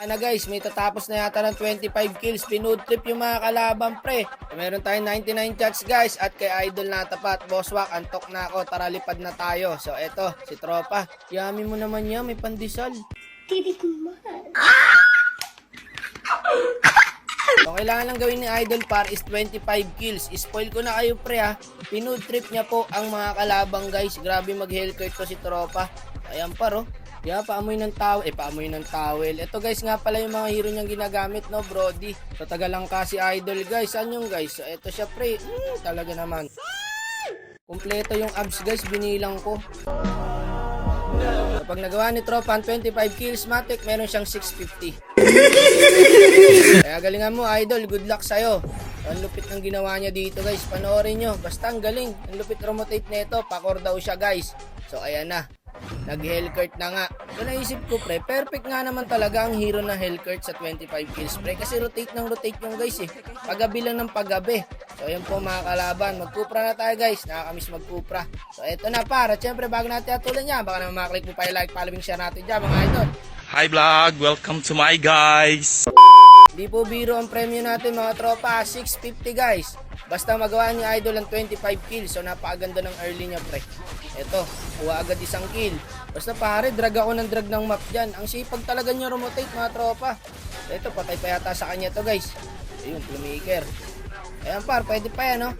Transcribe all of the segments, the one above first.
Guys, may tatapos na yata ng 25 kills. Pinood trip yung mga kalaban pre. Meron tayong 99 shots guys. At kay Idol natapat. Bosswak, antok na ako. Tara lipad na tayo. So eto, si Tropa. Yummy mo naman yan, may pandesal. Titikman. So kailangan lang gawin ni Idol par is 25 kills. Spoil ko na kayo pre ha. Pinood trip niya po ang mga kalabang guys. Grabe mag-hellcurt to si Tropa. Ayan par oh. Yeah, paamoy ng towel. Paamoy ng towel. Ito guys nga pala yung mga hero niyang ginagamit, no, Brody. So taga lang kasi Idol guys. Saan yung guys? So ito siya pre. Talaga naman. Kumpleto yung abs guys, binilang ko. So, pag nagawa ni Tropa ang 25 kills, matik, meron siyang 650. Kaya galingan mo Idol, good luck sa'yo. So, ang lupit ng ginawa niya dito guys. Panoorin nyo. Basta ang galing. Ang lupit rotate nito. Pakor daw siya guys. So ayan na. Nag-hellcurt na nga. So naisip ko pre, perfect nga naman talaga ang hero na hellcurt sa 25 kills pre. Kasi rotate ng rotate yung guys eh. Paggabi lang ng paggabi. So ayan po mga kalaban. Magkupra na tayo guys. Nakakamiss magkupra. So eto na para. Siyempre bago natin atulan niya, baka naman makaklik mo pa yung like, following, share natin dyan mga idol. Hi vlog, welcome to my guys. Di po biro ang premyo natin mga tropa. 650 guys. Basta magawa ni Idol ang 25 kills. So napakaganda ng early niya pre. Eto, kuha agad isang kill. Basta pare, drag ako ng drag ng map dyan. Ang sipag talaga niya rotate mga tropa. Eto, patay pa yata sa kanya to guys. Ayun, playmaker. Ayan par, pwede pa yan no.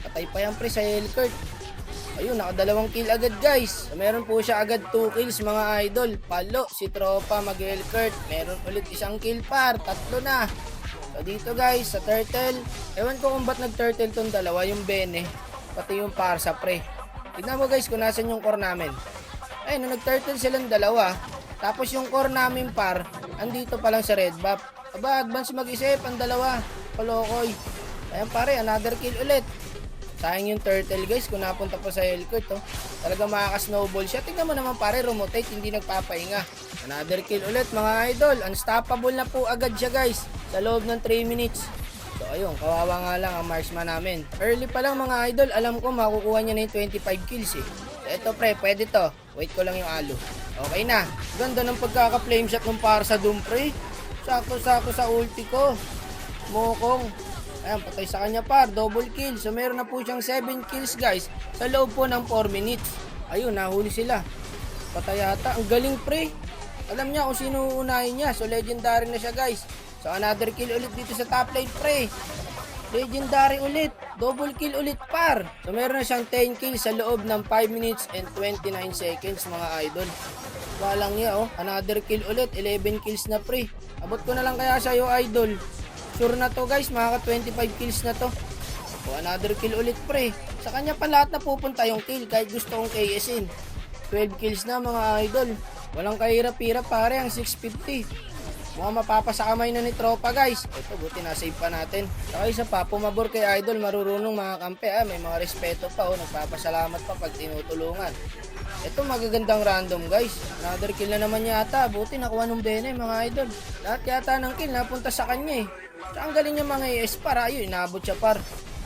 Patay pa yan pre sa hellcurt. Ayun, nakadalawang kill agad guys. So, meron po siya agad 2 kills mga idol. Palo, si Tropa mag-hellcurt. Meron ulit isang kill par, 3 na. So dito guys, sa turtle. Ewan ko kung ba't nag-turtle tong dalawa, yung Bene. Pati yung Parsa pre. Tignan mo guys kung nasan yung core namin. Ayun, nag-turtle silang dalawa. Tapos yung core namin par, andito pa lang sa red buff. Aba, advance mag-isip ang dalawa. Palokoy. Ayan pare, another kill ulit. Sayang yung turtle guys kung napunta po sa hellcurt oh. Talaga makaka-snowball siya. Tingnan mo naman pare, rotate, hindi nagpapahinga. Another kill ulit mga idol. Unstoppable na po agad siya guys. Sa loob ng 3 minutes. So ayun, kawawa nga lang ang marksman namin. Early pa lang mga idol, alam ko makukuha niya na yung 25 kills eh. So eto pre, pwede to. Wait ko lang yung alo. Okay na. Ganda ng pagkaka-flame shot ng para sa doom pre. Sakto-sakto sa ulti ko. Mokong. Ayan, patay sa kanya par, double kill. So meron na po siyang 7 kills guys sa loob po ng 4 minutes. Ayun, nahuli sila. Patay yata. Ang galing pre. Alam niya kung sino uunahin niya. So legendary na siya guys. So another kill ulit dito sa top lane pre. Legendary ulit. Double kill ulit par. So meron na siyang 10 kills sa loob ng 5 minutes and 29 seconds mga idol. Walang niya oh. Another kill ulit. 11 kills na pre. Abot ko na lang kaya sa'yo idol. Sure na to guys, makaka 25 kills na to. So another kill ulit pre. Sa kanya pa lahat na pupunta yung kill kahit gusto kong KS-in. 12 kills na mga idol. Walang kahirap-hirap pare ang 650. Mukhang mapapasa kamay na ni Tropa guys. Ito buti na-save pa natin. Saka isa pa, pumabor kay Idol, marurunong mga kampe. May mga respeto pa oh. Nagpapasalamat pa pag tinutulungan. Ito magagandang random guys. Another kill na naman yata. Buti nakuha ng Bene mga idol. Lahat yata ng kill napunta sa kanya eh. Saka ang galing niya mga ES para. Ayun, inabot siya par.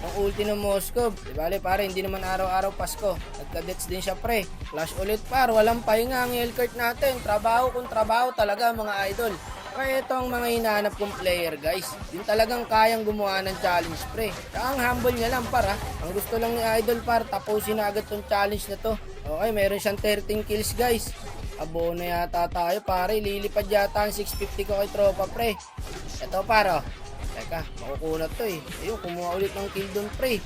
Ang ulti ng Moskov. Dibale pare, hindi naman araw-araw Pasko. Nagka-dets din siya pre. Flash ulit par. Walang pahinga ang hellcurt natin. Trabaho kung trabaho talaga mga idol. Kaya ito ang mga hinahanap kong player guys. Yung talagang kayang gumawa ng challenge pre. Kaya ang humble niya lang para. Ang gusto lang ni Idol par, tapusin na agad tong challenge na to. Okay, meron siyang 13 kills guys. Abono yata tayo pare. Lilipad yata ang 650 ko kay Tropa pre. Ito para. Teka, makukunat to eh. Ayun, kumuha ulit ng kill dun pre.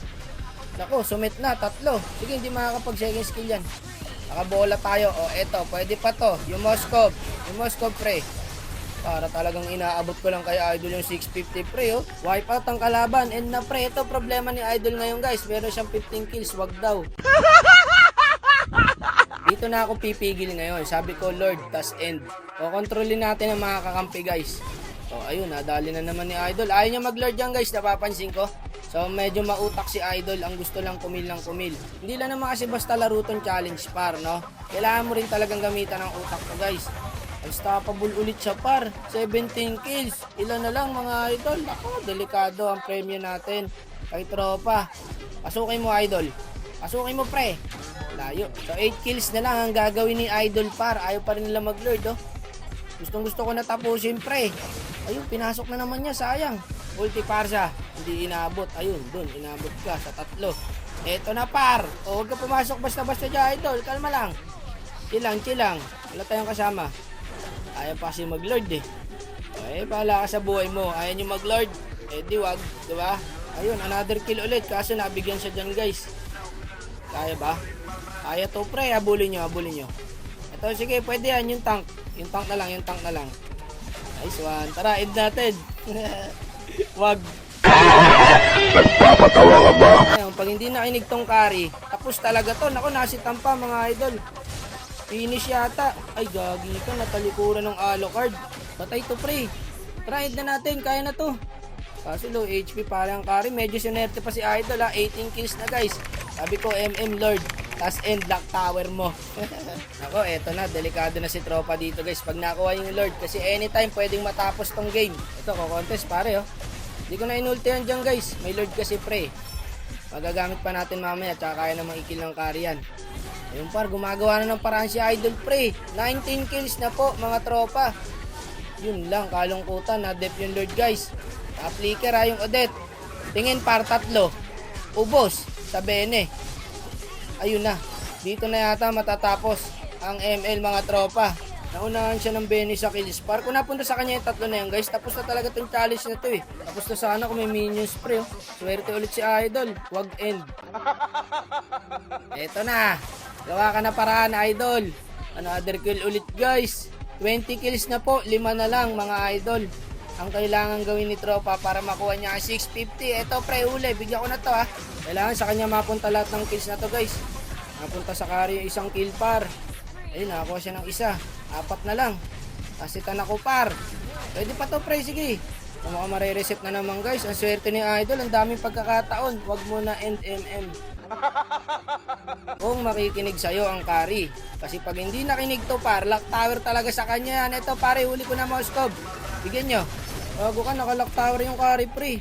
Nako, sumit na, 3. Sige, hindi makakapag second skill yan. Nakabola tayo. O, eto, pwede pa to. Yung Moskov. Yung Moskov pre. Para talagang inaabot ko lang kay Idol yung 650 pre oh. Wipe out ang kalaban and na pre. Ito problema ni Idol ngayon guys. Meron siyang 15 kills. Wag daw. Dito na ako pipigil ngayon. Sabi ko Lord, tas end. O kontrolin natin ang mga kakampi guys. So ayun, nadali na naman ni Idol. Ayaw niya mag-lord yan guys, napapansin ko. So medyo mautak si Idol. Ang gusto lang kumil ng kumil. Hindi lang naman kasi basta laro tong challenge par no. Kailangan mo rin talagang gamitan ng utak to guys. Unstoppable ulit siya par. 17 kills. Ilan na lang mga idol. Ako, delikado ang premyo natin. Kay Tropa. Pasukin mo idol. Pasukin mo pre. Layo. So 8 kills na lang ang gagawin ni Idol par. Ayaw pa rin nila mag-lord oh. Gustong-gusto ko na tapusin, pre. Ayun, pinasok na naman niya, sayang. Ulti parsa, hindi inabot. Ayun, dun, inabot ka sa 3. Eto na, par. O, huwag ka pumasok basta-basta dyan, idol. Kalma lang. Chill lang. Wala tayong kasama. Ayaw pa kasi mag-lord eh. Ay, bahala ka sa buhay mo. Ayaw nyo mag-lord. Eh, di wag. Diba? Ayun, another kill ulit. Kaso nabigyan siya dyan, guys. Kaya ba? Kaya to, pre. Habulin nyo. Ito, sige, pwede yan. Yung tank na lang. Nice one. Tara, end natin. Wag. Nagpapatawa ka ba? Ayun, pag hindi nakinig tong carry, tapos talaga to. Naku, nasitan pa mga idol. Finish yata. Ay, gagi ka. Natalikuran ng Alucard. Patay to, pre. Tara, end na natin. Kaya na to. Kaso low HP parang carry. Medyo sinerte pa si idol ha. 18 kills na, guys. Sabi ko, MM Lord. Tas end lock tower mo. Nako, eto na. Delikado na si tropa dito, guys. Pag nakuha yung Lord. Kasi anytime pwedeng matapos tong game. Ito, ko-contest pare, oh. Hindi ko na inultihan dyan, guys. May Lord kasi, pre. Magagamit pa natin mamaya. Tsaka kaya namang ikil ng carry yan. Ayun, par. Gumagawa na ng paraan si idol, pre. 19 kills na po, mga tropa. Yun lang. Kalungkutan. Na-dep yung Lord, guys. Flicker ha, yung Odette. Tingin, par. 3. Ubos. Sa Bene. Ayun na. Dito na yata matatapos ang ML, mga tropa. Naunahan siya ng Benny sa kills. Par kung napunta sa kanya yung 3 na yan, guys, tapos na talaga tong challenge na to eh. Tapos na sana kung may minions, pre. Oh. Swerte ulit si idol. Wag end. Eto na. Gawa ka na paraan, idol. Another kill ulit, guys. 20 kills na po. 5 na lang, mga idol. Ang kailangan gawin ni tropa para makuha niya ang 650. Eto, pre, uli. Bigyan ko na to, ha. Kailangan sa kanya mapunta lahat ng kills na to, guys. Napunta sa carry yung isang kill, par. Ayun, nakakuha siya ng isa. 4 na lang. Kasitan ako, par. Pwede pa to, pre. Sige. Kung mukhang mare-reset na naman, guys. Ang swerte ni idol. Ang daming pagkakataon. Huwag mo na end MM. Kung makikinig sa'yo ang carry. Kasi pag hindi nakinig to, par, lock tower talaga sa kanya yan. Ito, pare, huli ko na Moskov. Bigyan nyo. Bago ka, naka-lock tower yung carry, pre.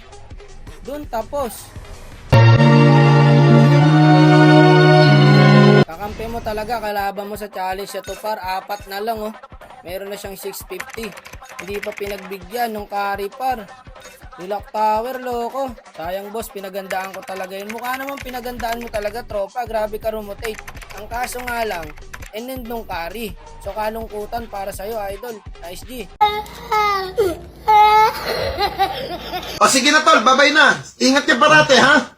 Doon, tapos. Kakampi mo talaga, kalaban mo sa challenge siya to, par. 4 na lang, oh. Meron na siyang 650. Hindi pa pinagbigyan ng carry, par. Lock tower, loko. Sayang, boss, pinagandaan ko talaga yun. Mukha naman pinagandaan mo talaga, tropa. Grabe ka rotate. Ang kaso nga lang, end nung carry. So, kalungkutan para sa'yo, idol. Nice G. O sige na tol, babay na. Ingat ka parate ha.